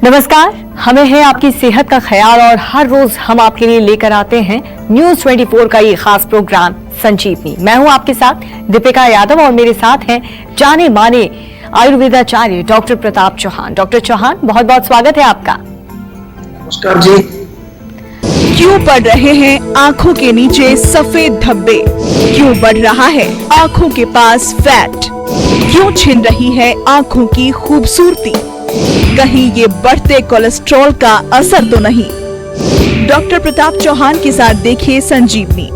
नमस्कार, हमें है आपकी सेहत का ख्याल और हर रोज हम आपके लिए लेकर आते हैं न्यूज 24 का ये खास प्रोग्राम संजीवनी। मैं हूं आपके साथ दीपिका यादव और मेरे साथ हैं जाने माने आयुर्वेदाचार्य डॉक्टर प्रताप चौहान। डॉक्टर चौहान, बहुत बहुत स्वागत है आपका। नमस्कार जी। क्यों बढ़ रहे हैं आंखों के नीचे सफेद धब्बे? क्यों बढ़ रहा है आंखों के पास फैट? क्यों छिन रही है आंखों की खूबसूरती? कहीं ये बढ़ते कोलेस्ट्रॉल का असर तो नहीं? डॉक्टर प्रताप चौहान के साथ देखिए संजीवनी।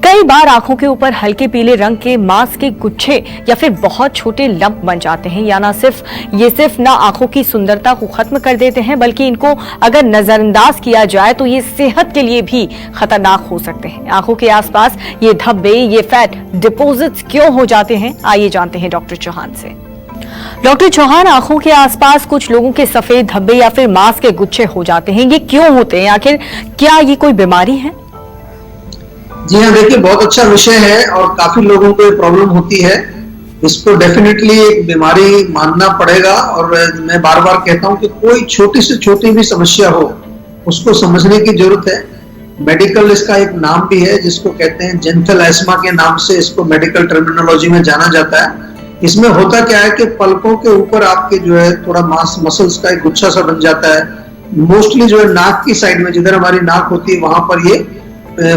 कई बार आंखों के ऊपर हल्के पीले रंग के मांस के गुच्छे या फिर बहुत छोटे लंप बन जाते हैं। या ना सिर्फ ना आंखों की सुंदरता को खत्म कर देते हैं, बल्कि इनको अगर नजरअंदाज किया जाए तो ये सेहत के लिए भी खतरनाक हो सकते हैं। आंखों के आसपास ये धब्बे, ये फैट डिपॉजिट्स क्यों हो जाते हैं, आइए जानते हैं डॉक्टर चौहान से। डॉक्टर चौहान, आंखों के आसपास कुछ लोगों के सफेद धब्बे या फिर मांस के गुच्छे हो जाते हैं, ये क्यों होते हैं? आखिर क्या ये कोई बीमारी है? जी हाँ, देखिए बहुत अच्छा विषय है और काफी लोगों को ये प्रॉब्लम होती है। इसको डेफिनेटली एक बीमारी मानना पड़ेगा और मैं बार बार कहता हूँ कि कोई छोटी से छोटी भी समस्या हो उसको समझने की जरूरत है। मेडिकल इसका एक नाम भी है जिसको कहते हैं जेंथल एस्मा के नाम से इसको मेडिकल टर्मिनोलॉजी में जाना जाता है। इसमें होता क्या है कि पलकों के ऊपर आपके जो है थोड़ा मांस मसल्स का एक गुच्छा सा बन जाता है। मोस्टली जो है नाक की साइड में, जिधर हमारी नाक होती है, वहां पर ये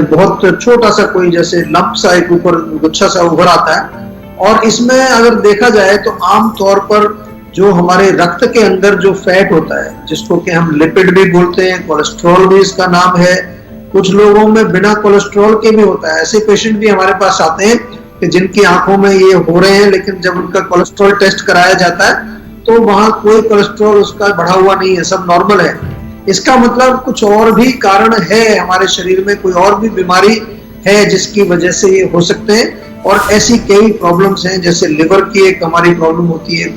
बहुत छोटा सा कोई जैसे लंप सा एक ऊपर गुच्छा सा उभर आता है। और इसमें अगर देखा जाए तो आम तौर पर जो हमारे रक्त के अंदर जो फैट होता है, जिसको कि हम लिपिड भी बोलते हैं, कोलेस्ट्रॉल भी इसका नाम है। कुछ लोगों में बिना कोलेस्ट्रॉल के भी होता है। ऐसे पेशेंट भी हमारे पास आते हैं कि जिनकी आंखों में ये हो रहे हैं, लेकिन जब उनका कोलेस्ट्रॉल टेस्ट कराया जाता है तो वहां कोई कोलेस्ट्रॉल उसका बढ़ा हुआ नहीं है, सब नॉर्मल है। इसका मतलब कुछ और भी कारण है, हमारे शरीर में कोई और भी बीमारी है जिसकी वजह से ये हो सकते हैं। और ऐसी कई प्रॉब्लम्स हैं, जैसे लिवर की एक हमारी प्रॉब्लम होती है।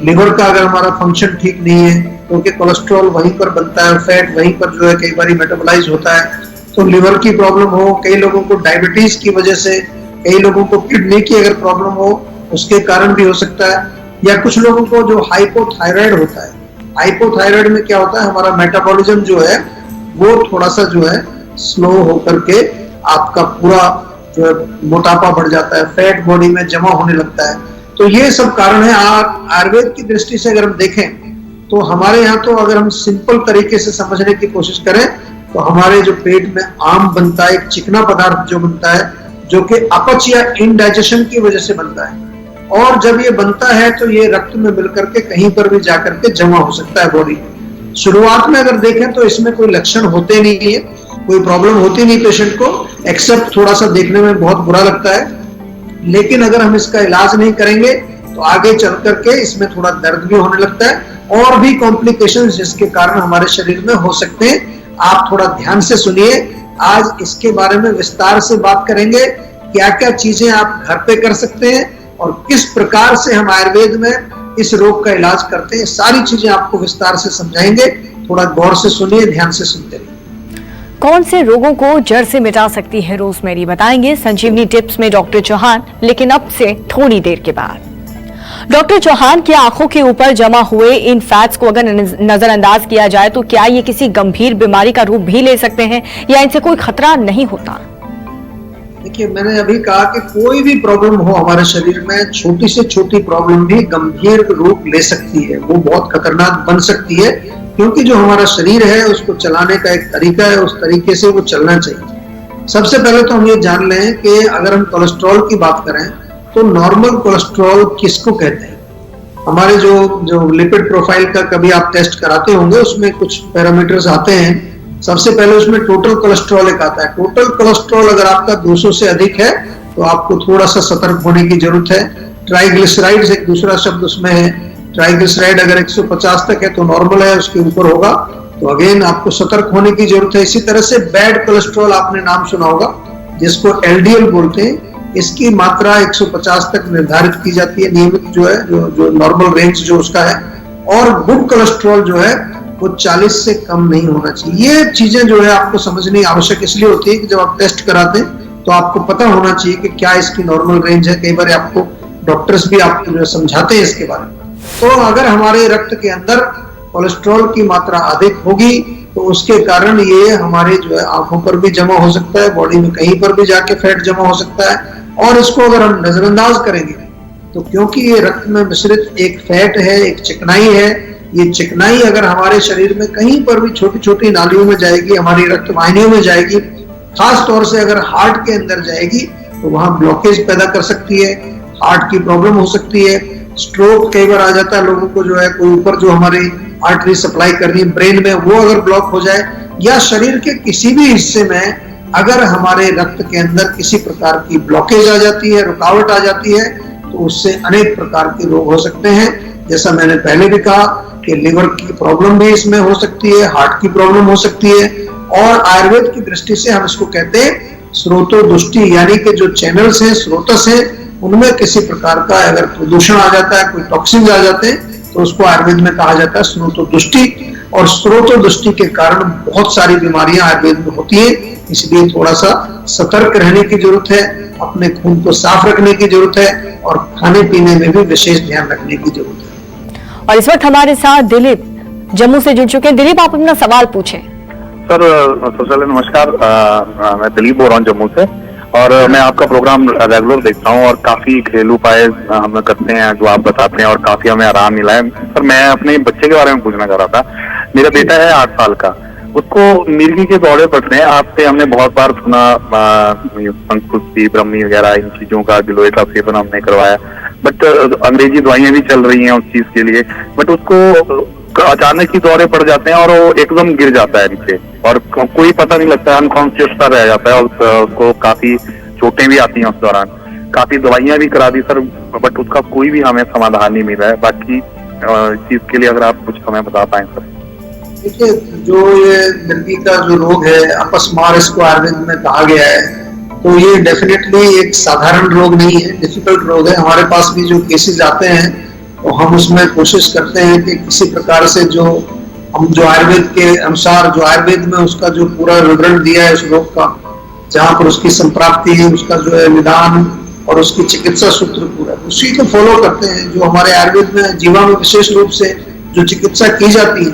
लिवर का अगर हमारा फंक्शन ठीक नहीं है, क्योंकि कोलेस्ट्रॉल वहीं पर बनता है, फैट वहीं पर जो है कई बार मेटाबोलाइज होता है, तो लिवर की प्रॉब्लम हो। कई लोगों को डायबिटीज की वजह से, कई लोगों को किडनी की अगर प्रॉब्लम हो उसके कारण भी हो सकता है। या कुछ लोगों को जो हाइपोथायराइड होता है, हाइपोथायराइड में क्या होता है, हमारा मेटाबॉलिज्म जो है वो थोड़ा सा जो है स्लो होकर के आपका पूरा जो है मोटापा बढ़ जाता है, फैट बॉडी में जमा होने लगता है। तो ये सब कारण है। आयुर्वेद की दृष्टि से अगर हम देखें तो हमारे यहाँ तो अगर हम सिंपल तरीके से समझने की कोशिश करें तो हमारे जो पेट में आम बनता है, एक चिकना पदार्थ जो बनता है, जो कि अपच या इनडाइजेशन की वजह से बनता है। और जब ये बनता है तो ये रक्त में मिलकर के कहीं पर भी जाकर के जमा हो सकता है बॉडी। शुरुआत में अगर देखें तो इसमें कोई लक्षण होते नहीं है, कोई प्रॉब्लम होती नहीं पेशेंट को, एक्सेप्ट थोड़ा सा देखने में बहुत बुरा लगता है। लेकिन अगर हम इसका इलाज नहीं करेंगे तो आगे चल करके इसमें थोड़ा दर्द भी होने लगता है और भी कॉम्प्लिकेशंस जिसके कारण हमारे शरीर में हो सकते हैं। आप थोड़ा ध्यान से सुनिए, आज इसके बारे में विस्तार से बात करेंगे। क्या क्या चीजें आप घर पे कर सकते हैं और किस प्रकार से हम आयुर्वेद में इस रोग का इलाज करते हैं, सारी चीजें आपको विस्तार से समझाएंगे। थोड़ा गौर से सुनिए, ध्यान से सुनते रहिए। कौन से रोगों को जड़ से मिटा सकती है रोजमेरी, बताएंगे संजीवनी टिप्स में डॉक्टर चौहान, लेकिन अब से थोड़ी देर के बाद। डॉक्टर चौहान की आंखों के ऊपर जमा हुए इन फैट्स को अगर नजरअंदाज किया जाए तो क्या ये किसी गंभीर बीमारी का रूप भी ले सकते हैं या इनसे कोई खतरा नहीं होता? देखिए, मैंने अभी कहा कि कोई भी प्रॉब्लम हो हमारे शरीर में, छोटी से छोटी प्रॉब्लम भी गंभीर रूप ले सकती है, वो बहुत खतरनाक बन सकती है। क्योंकि जो हमारा शरीर है उसको चलाने का एक तरीका है, उस तरीके से वो चलना चाहिए। सबसे पहले तो हम ये जान लें कि अगर हम कोलेस्ट्रॉल की बात करें तो नॉर्मल कोलेस्ट्रॉल किसको कहते हैं? हमारे जो लिपिड प्रोफाइल का कभी आप टेस्ट कराते होंगे, उसमें कुछ पैरामीटर्स आते हैं। सबसे पहले उसमें टोटल कोलेस्ट्रॉल एक आता है। टोटल कोलेस्ट्रॉल अगर आपका 200 से अधिक है तो आपको थोड़ा सा सतर्क होने की जरूरत है। ट्राइग्लिसराइड्स एक दूसरा शब्द उसमें है। ट्राइग्लिसराइड अगर 150 तक है तो नॉर्मल है, उसके ऊपर होगा तो अगेन आपको सतर्क होने की जरूरत है। इसी तरह से बैड कोलेस्ट्रॉल आपने नाम सुना होगा, जिसको एलडीएल बोलते हैं। इसकी मात्रा 150 तक निर्धारित की जाती है, नियमित जो है, जो नॉर्मल रेंज जो उसका है। और गुड कोलेस्ट्रॉल जो है वो 40 से कम नहीं होना चाहिए। ये चीजें जो है आपको समझनी आवश्यक इसलिए होती है कि जब आप टेस्ट कराते हैं तो आपको पता होना चाहिए कि क्या इसकी नॉर्मल रेंज है। कई बार आपको डॉक्टर्स भी आपको जो समझाते हैं इसके बारे में। तो अगर हमारे रक्त के अंदर कोलेस्ट्रॉल की मात्रा अधिक होगी तो उसके कारण ये हमारे जो है आंखों पर भी जमा हो सकता है, बॉडी में कहीं पर भी जाके फैट जमा हो सकता है। और इसको अगर हम नजरअंदाज करेंगे तो क्योंकि ये रक्त में मिश्रित एक फैट है, एक चिकनाई है, ये चिकनाई अगर हमारे शरीर में कहीं पर भी छोटी छोटी नालियों में जाएगी, हमारी रक्त वाहिनियों में जाएगी, खास तौर से अगर हार्ट के अंदर जाएगी तो वहां ब्लॉकेज पैदा कर सकती है, हार्ट की प्रॉब्लम हो सकती है, स्ट्रोक कई बार आ जाता है लोगों को, जो है कोई ऊपर जो हमारी आर्टरी सप्लाई कर रही है ब्रेन में, वो अगर ब्लॉक हो जाए, या शरीर के किसी भी हिस्से में अगर हमारे रक्त के अंदर किसी प्रकार की ब्लॉकेज आ जाती है, रुकावट आ जाती है, तो उससे अनेक प्रकार के रोग हो सकते हैं। जैसा मैंने पहले भी कहा कि लिवर की प्रॉब्लम भी इसमें हो सकती है, हार्ट की प्रॉब्लम हो सकती है। और आयुर्वेद की दृष्टि से हम इसको कहते हैं स्रोतोदुष्टि, यानी कि जो चैनल्स हैं, स्रोतस हैं, उनमें किसी प्रकार का अगर प्रदूषण आ जाता है, कोई टॉक्सिन आ जाते हैं, तो उसको आयुर्वेद में कहा जाता है स्रोतोदुष्टि। और स्रोतोदुष्टि के कारण बहुत सारी बीमारियां आयुर्वेद में होती हैं, इसलिए थोड़ा सा सतर्क रहने की जरूरत है, अपने खून को साफ रखने की जरूरत है और खाने पीने में भी विशेष ध्यान रखने की जरूरत है। और इस वक्त हमारे साथ दिलीप जम्मू से जुड़ चुके हैं। दिलीप, आप अपना सवाल पूछें। सर, सबसे पहले नमस्कार। मैं दिलीप बोल रहा हूँ जम्मू से, और मैं आपका प्रोग्राम रेगुलर देखता हूँ और काफी घरेलू उपाय हम करते हैं जो आप बताते हैं और काफी हमें आराम मिला है। सर, मैं अपने बच्चे के बारे में पूछना चाह रहा था। मेरा बेटा है 8 साल का, उसको मिर्गी के दौरे पड़ते हैं। आपसे हमने बहुत बार सुना संस्कृति, ब्रह्मी वगैरह इन चीजों का, गिलोय का सेवन हमने करवाया, बट अंग्रेजी दवाइयां भी चल रही हैं उस चीज के लिए, बट उसको अचानक ही दौरे पड़ जाते हैं और वो एकदम गिर जाता है नीचे और कोई पता नहीं लगता, अनकॉन्शियस सा रह जाता है और उसको काफी चोटें भी आती हैं उस दौरान। काफी दवाइयां भी करा दी सर, बट उसका कोई भी हमें समाधान नहीं मिला है। बाकी इस चीज के लिए अगर आप कुछ हमें बता पाएं सर। देखिए, जो ये मिर्गी का जो रोग है, अपस्मार इसको आयुर्वेद में कहा गया है, तो ये डेफिनेटली एक साधारण रोग नहीं है, डिफिकल्ट रोग है। हमारे पास भी जो केसेस आते हैं तो हम उसमें कोशिश करते हैं कि किसी प्रकार से जो आयुर्वेद के अनुसार, जो आयुर्वेद में उसका जो पूरा विवरण दिया है उस रोग का, जहाँ पर उसकी संप्राप्ति है, उसका जो है निदान और उसकी चिकित्सा सूत्र पूरा, उसी को फॉलो करते हैं। जो हमारे आयुर्वेद में जीवा में विशेष रूप से जो चिकित्सा की जाती है,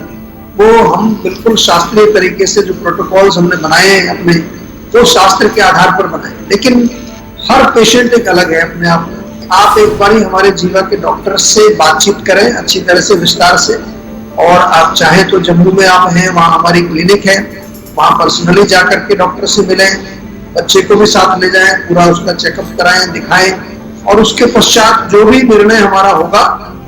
वो हम बिल्कुल शास्त्रीय तरीके से जो प्रोटोकॉल्स हमने बनाए हैं अपने, वो शास्त्र के आधार पर बनाए। लेकिन हर पेशेंट एक अलग है अपने आप में। आप एक बारी हमारे जीवा के डॉक्टर से बातचीत करें अच्छी तरह से, विस्तार से, और आप चाहें तो जम्मू में आप हैं, वहाँ हमारी क्लिनिक है, वहाँ पर्सनली जाकर के डॉक्टर से मिलें, बच्चे को भी साथ ले जाएं, पूरा उसका चेकअप कराएं, दिखाएं, और उसके पश्चात जो भी निर्णय हमारा होगा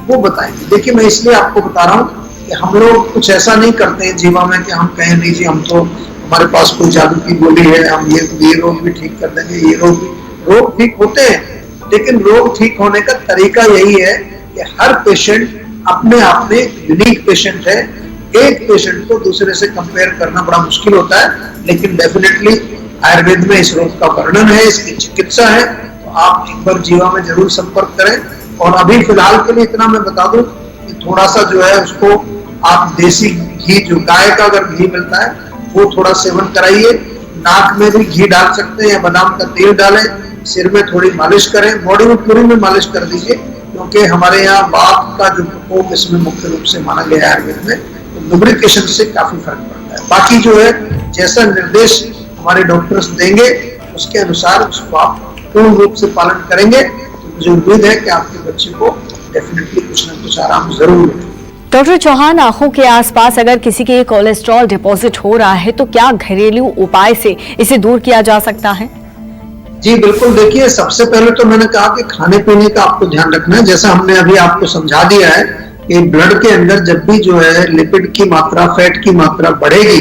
वो बताएंगे। देखिए, मैं इसलिए आपको बता रहा हूँ कि हम लोग कुछ ऐसा नहीं करते हैं जीवा में कि हम कहें नहीं जी, हम तो हमारे पास कोई जादू की गोली है, हम ये रोग भी ठीक कर देंगे, ये रोग ठीक होते हैं। लेकिन रोग ठीक होने का तरीका यही है कि हर पेशेंट अपने आप में यूनिक पेशेंट है। एक पेशेंट को दूसरे से कंपेयर करना बड़ा मुश्किल होता है, लेकिन डेफिनेटली आयुर्वेद में इस रोग का वर्णन है, इसकी चिकित्सा है। तो आप एक बार जीवा में जरूर संपर्क करें। और अभी फिलहाल के लिए इतना मैं बता दूं कि थोड़ा सा जो है उसको आप देसी घी, जो गाय का अगर घी मिलता है, वो थोड़ा सेवन कराइए। नाक में भी घी डाल सकते हैं या बादाम का तेल डालें, सिर में थोड़ी मालिश करें, बॉडी में पूरी में मालिश कर दीजिए, क्योंकि हमारे यहाँ वात का जो प्रकोप इसमें मुख्य रूप से माना गया है आयुर्वेद में, तो लुब्रिकेशन से काफी फर्क पड़ता है। बाकी जो है जैसा निर्देश हमारे डॉक्टर्स देंगे उसके अनुसार उसको आप पूर्ण रूप से पालन करेंगे, तो मुझे उम्मीद है कि आपके बच्चे को डेफिनेटली कुछ न कुछ आराम जरूर मिलेगा। डॉक्टर चौहान, आंखों के आसपास अगर किसी के कोलेस्ट्रॉल डिपॉजिट हो रहा है तो क्या घरेलू उपाय से इसे दूर किया जा सकता है? जी बिल्कुल। देखिए, सबसे पहले तो मैंने कहा कि खाने पीने का आपको ध्यान रखना है। जैसा हमने अभी आपको समझा दिया है कि ब्लड के अंदर जब भी जो है लिपिड की मात्रा, फैट की मात्रा बढ़ेगी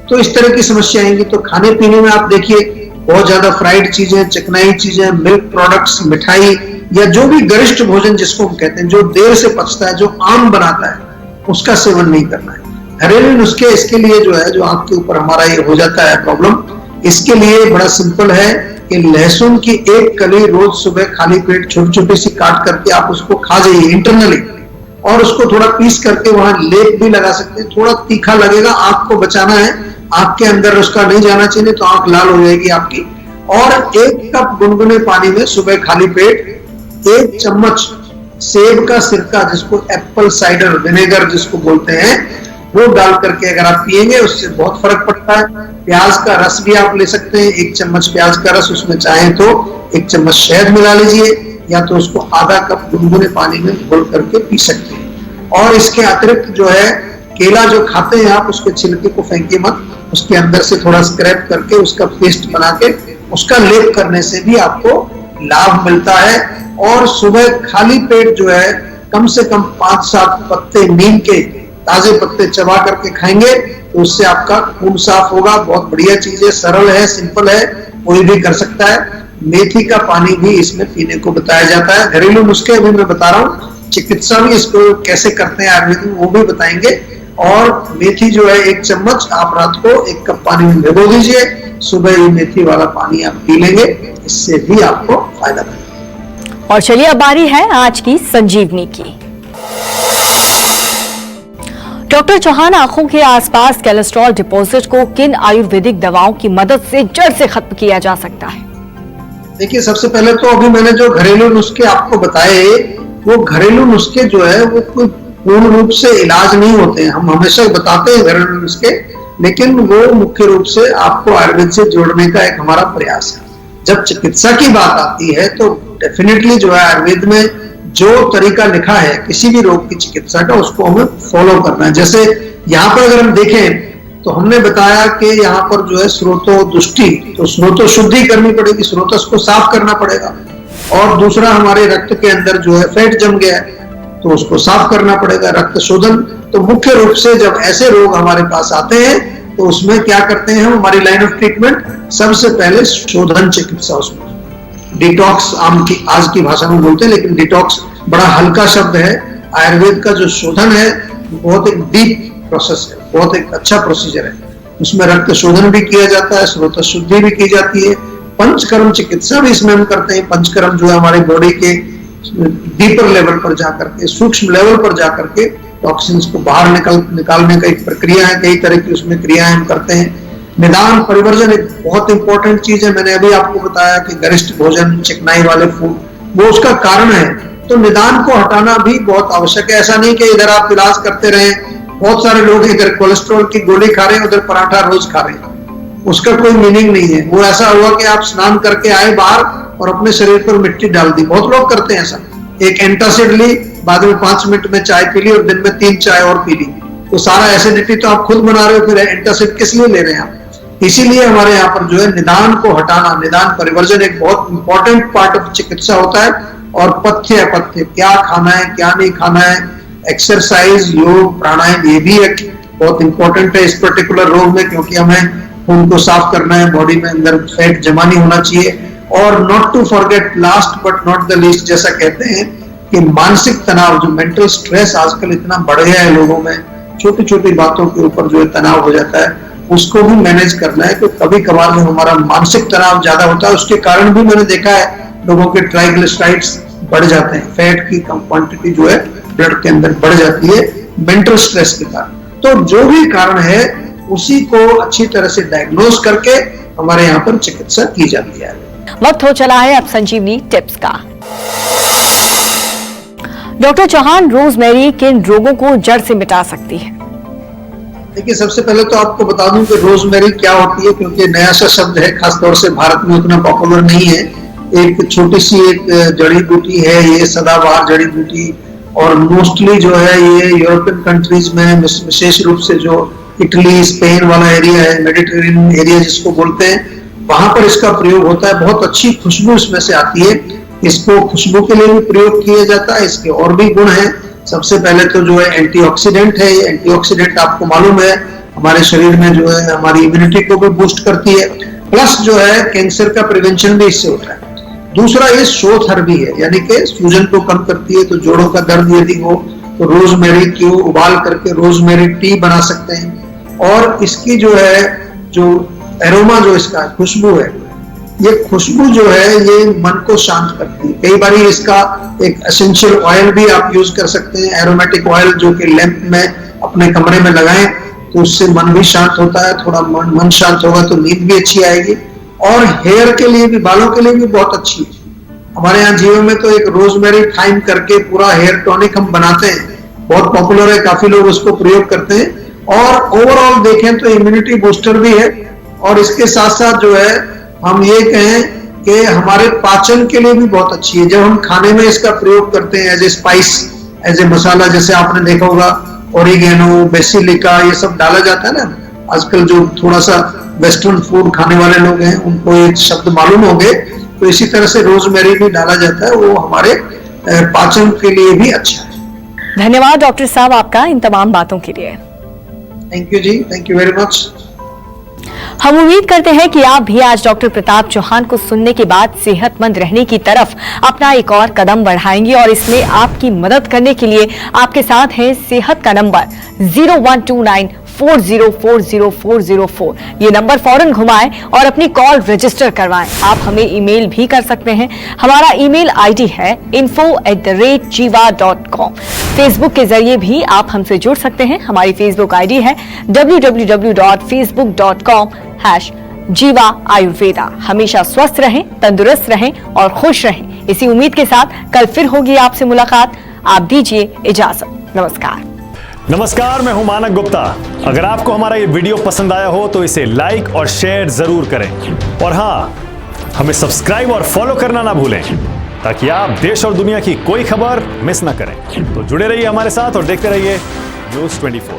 तो इस तरह की समस्या आएंगी। तो खाने पीने में आप देखिए, बहुत ज्यादा फ्राइड चीजें, चिकनाई चीजें, मिल्क प्रोडक्ट्स, मिठाई, या जो भी गरिष्ठ भोजन जिसको हम कहते हैं, जो देर से पचता है, जो आम बनाता है, उसका सेवन नहीं करना है। घरेलू नुस्खे इसके लिए जो है, जो आंख के ऊपर हमारा ये हो जाता है प्रॉब्लम, इसके लिए बड़ा सिंपल है कि लहसुन की एक कली रोज सुबह खाली पेट छोटी छोटी सी काट करके आप उसको खा जाइए इंटरनली, और उसको थोड़ा पीस करके वहां लेप भी लगा सकते हैं। थोड़ा तीखा लगेगा, आंख को बचाना है, आंख के अंदर उसका नहीं जाना चाहिए, तो आंख लाल हो जाएगी आपकी। और 1 कप गुनगुने पानी में सुबह खाली पेट 1 चम्मच सेब का सिरका, जिसको एप्पल साइडर विनेगर जिसको बोलते हैं, वो डाल करके अगर आप पिएंगे उससे बहुत फर्क पड़ता है। प्याज का रस भी आप ले सकते हैं, 1 चम्मच प्याज का रस, उसमें चाहें तो 1 चम्मच शहद मिला लीजिए, या तो उसको आधा कप गुनगुने पानी में घोल करके पी सकते हैं। और इसके अतिरिक्त जो है, केला जो खाते हैं आप, उसके छिलके को फेंकिए मत, उसके अंदर से थोड़ा स्क्रैप करके उसका पेस्ट बना के उसका लेप करने से भी आपको लाभ मिलता है। और सुबह खाली पेट जो है कम से कम 5-7 पत्ते नीम के ताजे पत्ते चबा करके खाएंगे तो उससे आपका खून साफ होगा। बहुत बढ़िया चीज है, सरल है, सिंपल है, कोई भी कर सकता है। मेथी का पानी भी इसमें पीने को बताया जाता है। घरेलू नुस्खे अभी मैं बता रहा हूँ, चिकित्सा भी इसको कैसे करते हैं आयुर्वेद में वो भी बताएंगे। और मेथी जो है 1 चम्मच आप रात को 1 कप पानी में भिगो दीजिए, सुबह ये मेथी वाला पानी आप पी लेंगे, इससे भी आपको फायदा मिलेगा। और चलिए अब बारी है आज की संजीवनी की। डॉक्टर चौहान, आंखों के आसपास कोलेस्ट्रॉल डिपॉजिट को किन आयुर्वेदिक दवाओं की मदद से जड़ से खत्म किया जा सकता है? देखिए, सबसे पहले तो अभी मैंने जो घरेलू नुस्खे आपको बताए, वो घरेलू नुस्खे जो है वो कोई पूर्ण रूप से इलाज नहीं होते हैं। हम हमेशा बताते हैं घरेलू नुस्खे, लेकिन वो मुख्य रूप से आपको आयुर्वेद से जोड़ने का एक हमारा प्रयास है। जब चिकित्सा की बात आती है तो डेफिनेटली जो है आयुर्वेद में जो तरीका लिखा है किसी भी रोग की चिकित्सा का, उसको हमें फॉलो करना है। जैसे यहाँ पर अगर हम देखें तो हमने बताया कि यहाँ पर जो है स्रोतो दुष्टि, तो स्रोतो शुद्धि करनी पड़ेगी, स्रोतस को साफ करना पड़ेगा। और दूसरा, हमारे रक्त के अंदर जो है फैट जम गया है तो उसको साफ करना पड़ेगा, रक्त शोधन। तो मुख्य रूप से जब ऐसे रोग हमारे पास आते हैं तो उसमें क्या करते हैं हम, हमारी लाइन ऑफ ट्रीटमेंट सबसे पहले शोधन चिकित्सा, उसमें डिटॉक्स आज की भाषा में बोलते हैं, लेकिन डिटॉक्स बड़ा हल्का शब्द है। आयुर्वेद का जो शोधन है बहुत एक डीप प्रोसेस है, बहुत एक अच्छा प्रोसीजर है। उसमें रक्त शोधन भी किया जाता है, स्रोत शुद्धि भी की जाती है, पंचकर्म चिकित्सा भी इसमें हम करते हैं। पंचकर्म जो है हमारे बॉडी के डीपर लेवल पर जाकर के, सूक्ष्म लेवल पर जाकर के टॉक्सिन्स को बाहर निकालने का एक प्रक्रिया है, कई तरह की उसमें क्रियाएं हम करते हैं। निदान परिवर्जन एक बहुत इंपॉर्टेंट चीज है। मैंने अभी आपको बताया कि गरिष्ठ भोजन, चिकनाई वाले फूड, वो उसका कारण है। तो निदान को हटाना भी बहुत आवश्यक है। ऐसा नहीं कि इधर आप इलाज करते रहे, बहुत सारे लोग इधर कोलेस्ट्रॉल की गोली खा रहे हैं, उधर पराठा रोज खा रहे हैं, उसका कोई मीनिंग नहीं है। वो ऐसा हुआ कि आप स्नान करके आए बाहर और अपने शरीर पर मिट्टी डाल दी, बहुत लोग करते हैं ऐसा। एक एंटासिड ली, बाद में 5 मिनट में चाय पी ली और दिन में 3 चाय और पी ली, तो सारा एसिडिटी तो आप खुद बना रहे हो, फिर एंटासिड किस लिए ले रहे हैं आप? इसीलिए हमारे यहाँ पर जो है निदान को हटाना, निदान परिवर्जन एक बहुत इंपॉर्टेंट पार्ट ऑफ चिकित्सा होता है। और पथ्य अपथ्य, क्या खाना है क्या नहीं खाना है, एक्सरसाइज, योग, प्राणायाम, ये भी एक बहुत इंपॉर्टेंट है इस पर्टिकुलर रोग में, क्योंकि हमें खून को साफ करना है, बॉडी में अंदर फैट जमा नहीं होना चाहिए। और not to forget, last but not the least, जैसा कहते हैं कि मानसिक तनाव, जो मेंटल स्ट्रेस आजकल इतना बढ़ गया है लोगों में, छोटी छोटी बातों के ऊपर जो है तनाव हो जाता है, उसको भी मैनेज करना है। तो कभी कभार जो हमारा मानसिक तनाव ज्यादा होता है उसके कारण भी मैंने देखा है लोगों के ट्राइग्लिसराइड्स बढ़ जाते हैं, फैट की क्वांटिटी जो है ब्लड के अंदर बढ़ जाती है मेंटल स्ट्रेस के कारण। तो जो भी कारण है उसी को अच्छी तरह से डायग्नोज करके हमारे यहाँ पर चिकित्सा की जाती है। वक्त हो चला है अब संजीवनी टिप्स का। डॉक्टर चौहान, रोजमेरी किन रोगों को जड़ से मिटा सकती है? देखिए, सबसे पहले तो आपको बता दूं कि रोजमेरी क्या होती है, क्योंकि नया सा शब्द है, खासतौर से भारत में उतना पॉपुलर नहीं है। एक छोटी सी एक जड़ी बूटी है, ये सदाबहार जड़ी बूटी, और मोस्टली जो है ये यूरोपियन कंट्रीज में, विशेष रूप से जो इटली, स्पेन वाला एरिया है, मेडिटेरेनियन एरिया जिसको बोलते हैं, वहां पर इसका प्रयोग होता है। बहुत अच्छी खुशबू इसमें से आती है, इसको खुशबू के लिए भी प्रयोग किया जाता है। इसके और भी गुण हैं। सबसे पहले तो जो है एंटीऑक्सीडेंट है। ये एंटीऑक्सीडेंट आपको मालूम है हमारे शरीर में जो है हमारी इम्यूनिटी को भी बूस्ट करती है, प्लस जो है कैंसर का प्रिवेंशन भी इससे होता है। दूसरा, ये शोथर भी है, यानी कि सूजन को कम करती है। तो जोड़ों का दर्द यदि हो तो रोजमेरी को उबाल करके रोजमेरी टी बना सकते हैं। और इसकी जो है जो एरोमा, जो इसका खुशबू है, ये खुशबू जो है ये मन को शांत करती है। कई बार इसका एक एसेंशियल ऑयल भी आप यूज कर सकते हैं, एरोमेटिक ऑयल, जो कि लैंप में अपने कमरे में लगाएं तो उससे मन भी शांत होता है। थोड़ा मन शांत होगा तो नींद भी अच्छी आएगी। और हेयर के लिए भी, बालों के लिए भी बहुत अच्छी है। हमारे यहाँ जियो में तो एक रोजमेरी थाइम करके पूरा हेयर टॉनिक हम बनाते हैं, बहुत पॉपुलर है, काफी लोग उसको प्रयोग करते हैं और ओवरऑल देखें तो इम्यूनिटी बूस्टर भी है। और इसके साथ साथ जो है हम ये कहें कि हमारे पाचन के लिए भी बहुत अच्छी है। जब हम खाने में इसका प्रयोग करते हैं as a spice, as a masala, जैसे आपने देखा होगा ओरिगेनो, बेसिलिका, ये सब डाला जाता है ना। आजकल जो थोड़ा सा वेस्टर्न फूड खाने वाले लोग हैं उनको ये शब्द मालूम होंगे, तो इसी तरह से रोजमेरी भी डाला जाता है, वो हमारे पाचन के लिए भी अच्छा है। धन्यवाद डॉक्टर साहब आपका इन तमाम बातों के लिए। थैंक यू जी, थैंक यू वेरी मच। हम उम्मीद करते हैं कि आप भी आज डॉक्टर प्रताप चौहान को सुनने के बाद सेहतमंद रहने की तरफ अपना एक और कदम बढ़ाएंगे और इसमें आपकी मदद करने के लिए आपके साथ है सेहत का नंबर 0129404004। ये नंबर फौरन घुमाएं और अपनी कॉल रजिस्टर करवाएं। आप हमें ईमेल भी कर सकते हैं। हमारा ईमेल आईडी है info@jiva.com। फेसबुक के जरिए भी आप हमसे जुड़ सकते हैं। हमारी फेसबुक आईडी है www.facebook.com/जीवा आयुर्वेदा। हमेशा स्वस्थ रहें, तंदुरुस्त रहें और खुश रहें। इसी उम्मीद के साथ कल फिर होगी आपसे मुलाकात। आप दीजिए इजाजत। नमस्कार। नमस्कार, मैं हूं मानक गुप्ता। अगर आपको हमारा ये वीडियो पसंद आया हो तो इसे लाइक और शेयर जरूर करें और हाँ, हमें सब्सक्राइब और फॉलो करना ना भूलें ताकि आप देश और दुनिया की कोई खबर मिस ना करें। तो जुड़े रहिए हमारे साथ और देखते रहिए News 24।